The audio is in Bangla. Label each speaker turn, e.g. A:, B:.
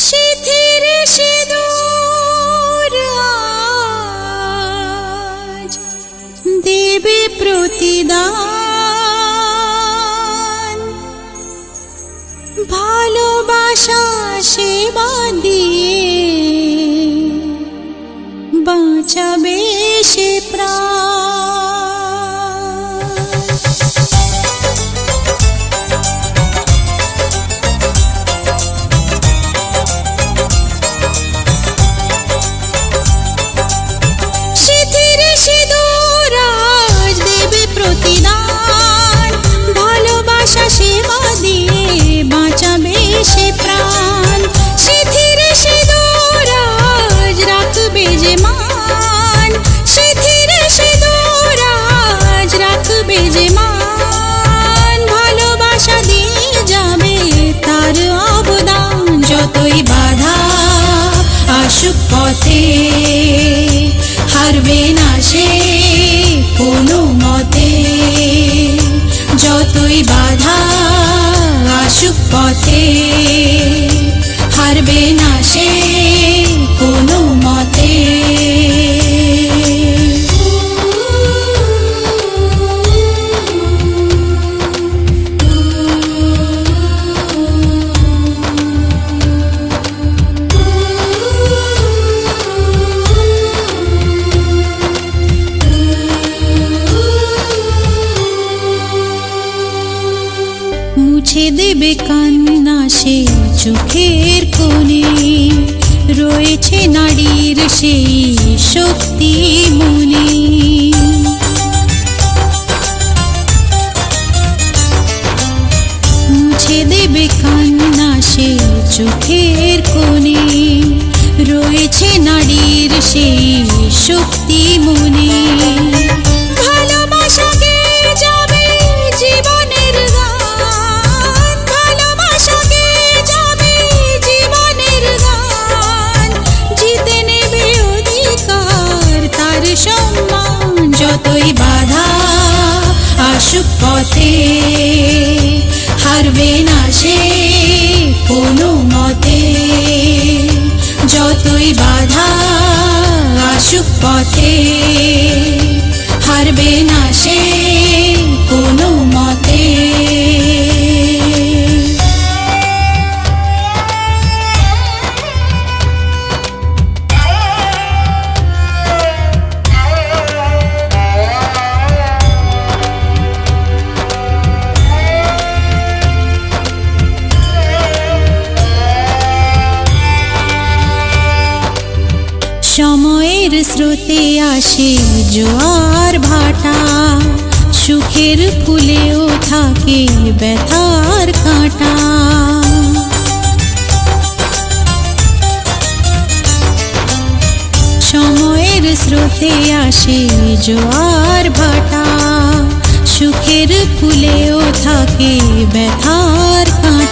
A: শিথির সিঁদুর আজ দেবে প্রতিদান, ভালোবাসা সেবা দিয়ে বাঁচাবে সে প্রাণ। শিথির সিঁদুর আজ দেবে প্রতিদান, ভালোবাসা সেবা দিয়ে বাঁচাবে সে প্রাণ। শিথির সিঁদুর আজ রাখবে যে মান, শিথির সিঁদুর আজ রাখবে যে মান, ভালোবাসা দিয়ে যাবে তার অবদান। যতই বাধা আসুক পথে হারবে না সে কোনো মতে, যতই বাধা আসুক পথে হারবে না সে কোনো মতে। মুছে দেবে কান্না সে চোখের কোণে, রয়েছে নারীর সেই শক্তি মনে। মুছে দেবে কান্না সে চোখের কোণে, রয়েছে নারীর সেই শক্তি মনে। ভালোবাসাকে যাবে জীবনের গান, ভালোবাসাকে যাবে জীবনের গান, জিতে নেবে অধিকার তার সম্মান। যতই বাধা আসুক পথে হারবে না সে কোনো মতে, যতই বাধা আসুক পথে হারবে না সে কোনো মতে। সময়ের স্রোতে আসে জোয়ার ভাটা, সুখের ফুলেও থাকে ব্যথার কাঁটা। সময়ের স্রোতে আসে জোয়ার ভাটা, সুখের ফুলেও থাকে ব্যথার কাঁটা।